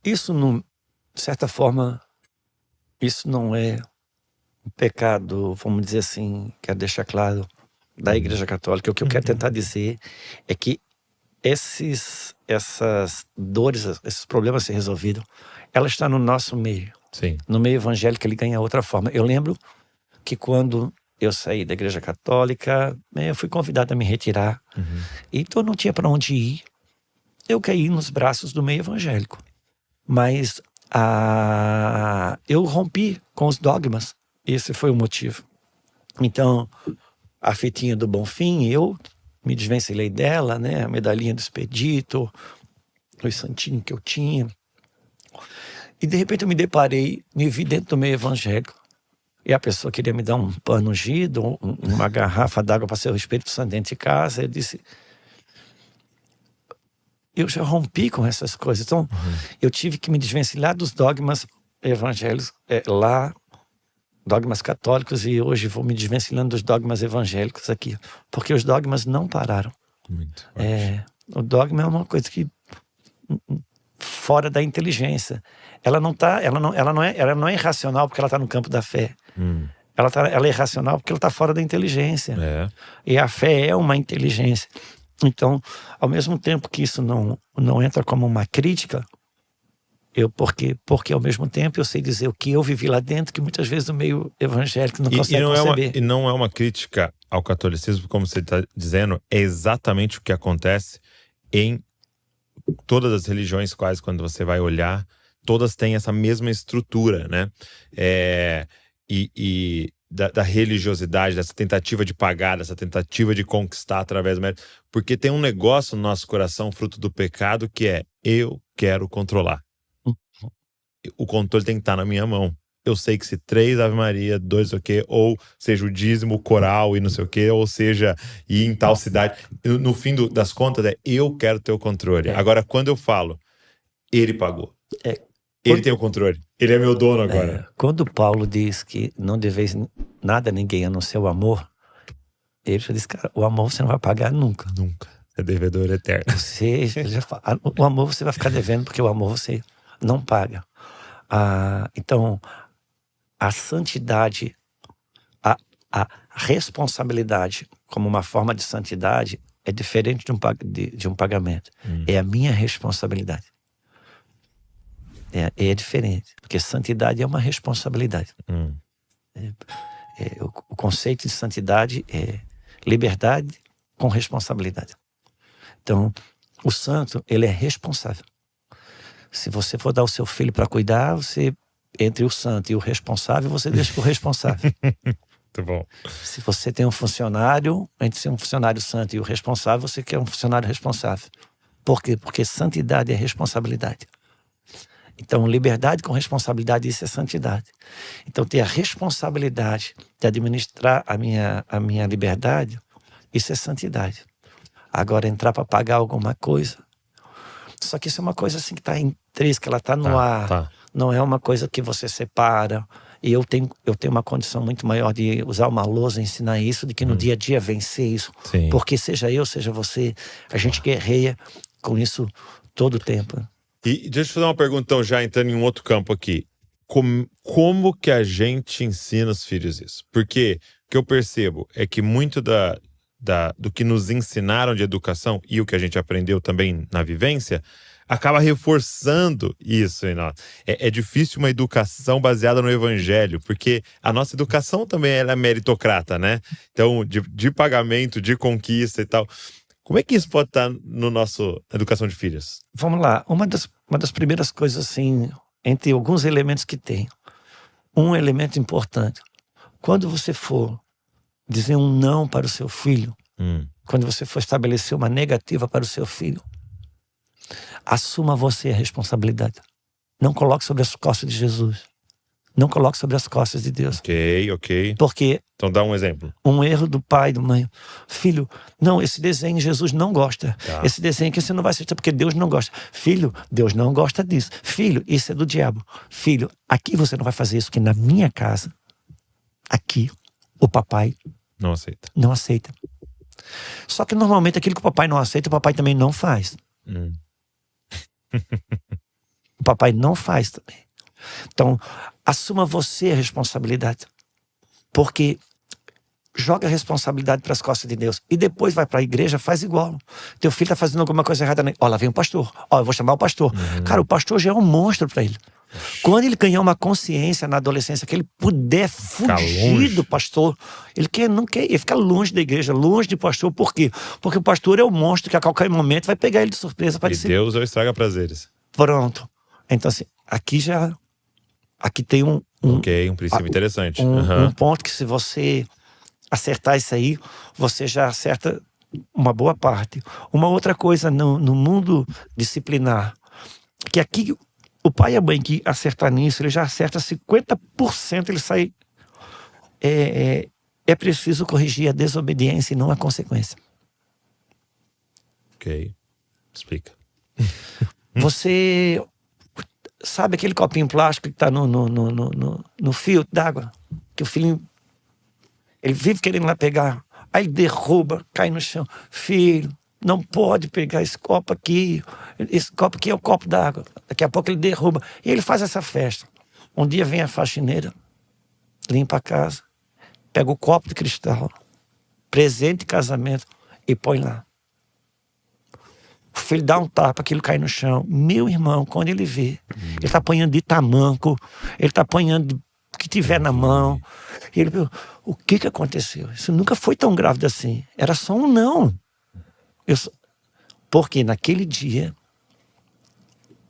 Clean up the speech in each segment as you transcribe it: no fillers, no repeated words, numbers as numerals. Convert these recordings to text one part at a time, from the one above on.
Isso, não, de certa forma, isso não é um pecado, vamos dizer assim, quero deixar claro, da Igreja Católica. O que eu quero tentar dizer é que essas dores, esses problemas a ser resolvidos, ela está no nosso meio. Sim. No meio evangélico ele ganha outra forma. Eu lembro que quando eu saí da Igreja Católica, eu fui convidado a me retirar. Então eu não tinha para onde ir. Eu caí nos braços do meio evangélico. Mas eu rompi com os dogmas. Esse foi o motivo. Então, a fitinha do Bonfim, eu me desvencilhei dela, né? A medalhinha do Expedito, os santinhos que eu tinha. E de repente eu me vi dentro do meio evangélico. E a pessoa queria me dar um pano ungido, uma garrafa d'água para ser o Espírito Santo dentro de casa. Eu disse, eu já rompi com essas coisas. Então, eu tive que me desvencilhar dos dogmas evangélicos lá, dogmas católicos, e hoje vou me desvencilhando dos dogmas evangélicos aqui. Porque os dogmas não pararam. Muito. O dogma é uma coisa que fora da inteligência. Ela não é irracional porque ela está no campo da fé. Ela é irracional porque ela está fora da inteligência. E a fé é uma inteligência. Então, ao mesmo tempo que isso não entra como uma crítica, porque ao mesmo tempo eu sei dizer o que eu vivi lá dentro, que muitas vezes o meio evangélico não consegue conceber. E não é uma crítica ao catolicismo, como você está dizendo, é exatamente o que acontece em todas as religiões, quase, quando você vai olhar, todas têm essa mesma estrutura, né? Da religiosidade, dessa tentativa de pagar, dessa tentativa de conquistar através do mérito. Porque tem um negócio no nosso coração, fruto do pecado, que é: eu quero controlar. O controle tem que estar na minha mão. Eu sei que se 3 Ave Maria, 2 o quê, ou seja o dízimo, o coral e não sei o quê, ou seja, ir em tal cidade, no fim das contas eu quero ter o controle. Agora, quando eu falo, ele pagou. Ele tem o controle. Ele é meu dono agora. Quando Paulo diz que não deveis nada a ninguém a não ser o amor, ele já diz, cara, o amor você não vai pagar nunca. Nunca. É devedor eterno. Ele já fala, o amor você vai ficar devendo, porque o amor você não paga. Então, a santidade, a responsabilidade como uma forma de santidade é diferente de um pagamento. É a minha responsabilidade. É diferente, porque santidade é uma responsabilidade. O conceito de santidade é liberdade com responsabilidade. Então, o santo, ele é responsável. Se você for dar o seu filho para cuidar, você, entre o santo e o responsável, você deixa o responsável. Muito bom. Se você tem um funcionário, entre ser um funcionário santo e o responsável, você quer um funcionário responsável. Por quê? Porque santidade é responsabilidade. Então, liberdade com responsabilidade, isso é santidade. Então, ter a responsabilidade de administrar a minha liberdade, isso é santidade. Agora, entrar para pagar alguma coisa. Só que isso é uma coisa assim que está intrínseca, ela está no ar. Tá. Não é uma coisa que você separa. E eu tenho uma condição muito maior de usar uma lousa e ensinar isso, de que no dia a dia vencer isso. Sim. Porque seja eu, seja você, a gente guerreia com isso todo o tempo. E deixa eu fazer uma pergunta, então, já entrando em um outro campo aqui. Como que a gente ensina os filhos isso? Porque o que eu percebo é que muito do que nos ensinaram de educação e o que a gente aprendeu também na vivência acaba reforçando isso em nós. É difícil uma educação baseada no evangelho, porque a nossa educação também é meritocrata, né? Então, de pagamento, de conquista e tal. Como é que isso pode estar no nosso educação de filhos? Vamos lá. Uma das primeiras coisas, assim, entre alguns elementos que tem. Um elemento importante. Quando você for dizer um não para o seu filho, quando você for estabelecer uma negativa para o seu filho, assuma você a responsabilidade. Não coloque sobre as costas de Jesus. Não coloque sobre as costas de Deus. Ok. Porque então dá um exemplo. Um erro do pai, da mãe. Filho, não, esse desenho Jesus não gosta. Tá. Esse desenho aqui você não vai assistir porque Deus não gosta. Filho, Deus não gosta disso. Filho, isso é do diabo. Filho, aqui você não vai fazer isso, porque na minha casa, aqui, o papai não aceita. Não aceita. Só que normalmente aquilo que o papai não aceita, o papai também não faz. papai não faz também. Então, assuma você a responsabilidade. Porque joga a responsabilidade para as costas de Deus. E depois vai para a igreja, faz igual. Teu filho está fazendo alguma coisa errada. Ó, lá vem o pastor. Ó, eu vou chamar o pastor. Cara, o pastor já é um monstro para ele. Quando ele ganhar uma consciência na adolescência, que ele puder fugir do pastor, ele fica longe da igreja, longe do pastor. Por quê? Porque o pastor é o monstro que a qualquer momento vai pegar ele de surpresa. E Deus é o estraga-prazeres. Pronto. Então, assim, aqui tem um princípio interessante. Um ponto que, se você acertar isso aí, você já acerta uma boa parte. Uma outra coisa no mundo disciplinar, que aqui o pai e a mãe que acertar nisso, ele já acerta 50%, ele sai. É preciso corrigir a desobediência e não a consequência. Ok. Explica. Você sabe aquele copinho plástico que está no fio d'água? Que o filhinho, ele vive querendo lá pegar. Aí ele derruba, cai no chão. Filho, não pode pegar esse copo aqui. Esse copo aqui é o copo d'água. Daqui a pouco ele derruba. E ele faz essa festa. Um dia vem a faxineira, limpa a casa, pega o copo de cristal, presente de casamento, e põe lá. O filho dá um tapa, aquilo cai no chão. Meu irmão, quando ele vê, ele está apanhando de tamanco, ele está apanhando o que tiver na mão. E ele viu, o que aconteceu? Isso nunca foi tão grave assim. Era só um não. Porque naquele dia,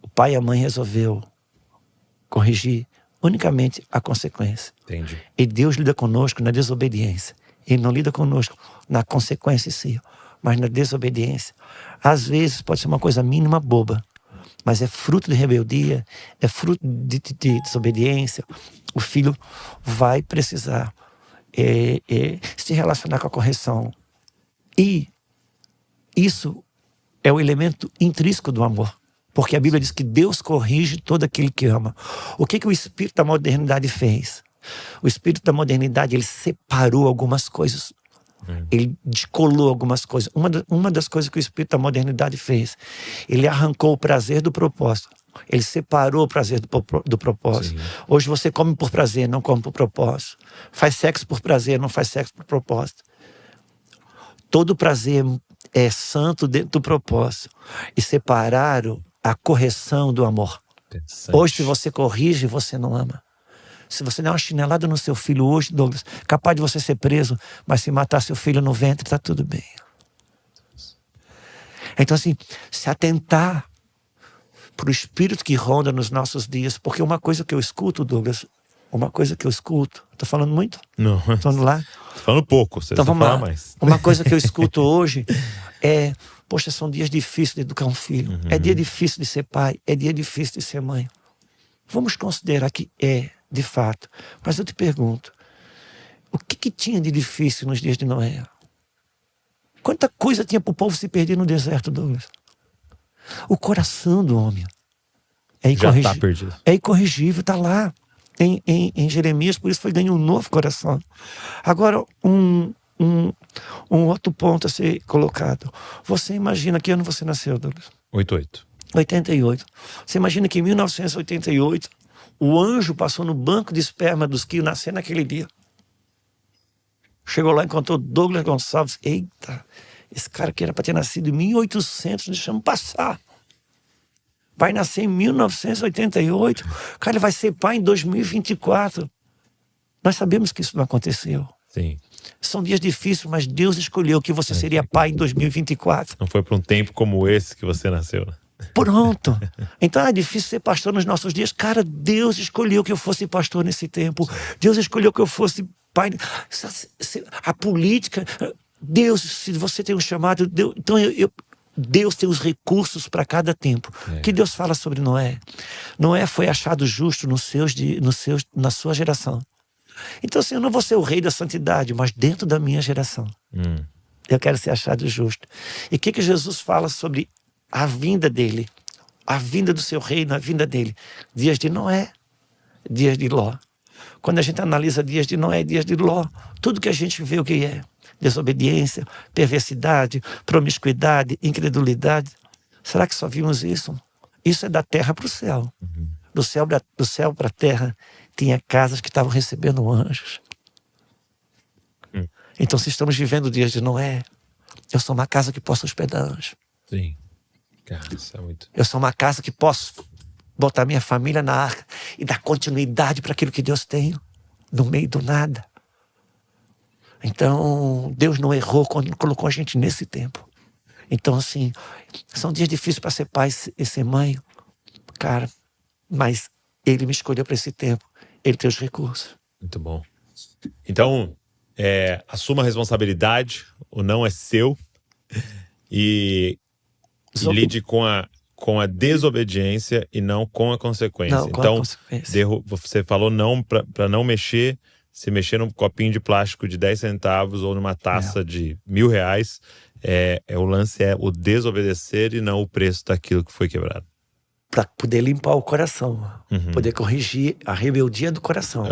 o pai e a mãe resolveu corrigir unicamente a consequência. Entendi. E Deus lida conosco na desobediência. Ele não lida conosco na consequência em si, mas na desobediência. Às vezes pode ser uma coisa mínima, boba, mas é fruto de rebeldia, é fruto de desobediência. O filho vai precisar se relacionar com a correção. E isso é o elemento intrínseco do amor. Porque a Bíblia diz que Deus corrige todo aquele que ama. O que o Espírito da modernidade fez? O Espírito da modernidade, ele separou algumas coisas. Ele descolou algumas coisas. Uma das coisas que o Espírito da modernidade fez, ele arrancou o prazer do propósito. Ele separou o prazer do propósito. Sim. Hoje você come por prazer, não come por propósito. Faz sexo por prazer, não faz sexo por propósito. Todo prazer é santo dentro do propósito. E separaram a correção do amor. Hoje, se você corrige, você não ama. Se você der uma chinelada no seu filho hoje, Douglas, capaz de você ser preso, mas se matar seu filho no ventre, está tudo bem. Então, assim, se atentar para o espírito que ronda nos nossos dias, porque uma coisa que eu escuto, Douglas, estou falando muito? Não. Estou lá? Estou falando pouco, você então, vamos falar mais. Uma coisa que eu escuto hoje é, poxa, são dias difíceis de educar um filho. É dia difícil de ser pai, é dia difícil de ser mãe. Vamos considerar que de fato. Mas eu te pergunto, o que tinha de difícil nos dias de Noé? Quanta coisa tinha para o povo se perder no deserto, Douglas? O coração do homem já está perdido. É incorrigível, está lá em Jeremias, por isso foi ganhando um novo coração. Agora, um outro ponto a ser colocado. Você imagina que ano você nasceu, Douglas? 88. Você imagina que em 1988 o anjo passou no banco de esperma dos que nasceram naquele dia. Chegou lá e encontrou Douglas Gonçalves. Eita, esse cara que era para ter nascido em 1800, deixamos passar. Vai nascer em 1988. Cara, ele vai ser pai em 2024. Nós sabemos que isso não aconteceu. Sim. São dias difíceis, mas Deus escolheu que você seria pai em 2024. Não foi para um tempo como esse que você nasceu, né? Pronto. Então é difícil ser pastor nos nossos dias. Cara, Deus escolheu que eu fosse pastor nesse tempo. Deus escolheu que eu fosse pai. A política, Deus, se você tem um chamado, Deus, então Deus tem os recursos para cada tempo. O que Deus fala sobre Noé? Noé foi achado justo na sua geração. Então, assim, eu não vou ser o rei da santidade, mas dentro da minha geração. Eu quero ser achado justo. E o que Jesus fala sobre a vinda dele? A vinda do seu reino, a vinda dele. Dias de Noé, dias de Ló. Quando a gente analisa dias de Noé, dias de Ló, tudo que a gente vê o que é. Desobediência, perversidade, promiscuidade, incredulidade. Será que só vimos isso? Isso é da terra para o céu. Do céu para a terra, tinha casas que estavam recebendo anjos. Então, se estamos vivendo dias de Noé, eu sou uma casa que posso hospedar anjos. Sim. Cara, isso é muito... Eu sou uma casa que posso botar minha família na arca e dar continuidade para aquilo que Deus tem no meio do nada. Então, Deus não errou quando colocou a gente nesse tempo. Então, assim, são dias difíceis para ser pai e ser mãe, cara, mas Ele me escolheu para esse tempo. Ele tem os recursos. Muito bom. Então, assuma a responsabilidade, o não é seu, e lide com a desobediência e não com a consequência. Não, com então, a consequência. você falou não para não mexer. Se mexer num copinho de plástico de 10 centavos ou numa taça de R$1.000, o lance é o desobedecer e não o preço daquilo que foi quebrado. Para poder limpar o coração, poder corrigir a rebeldia do coração.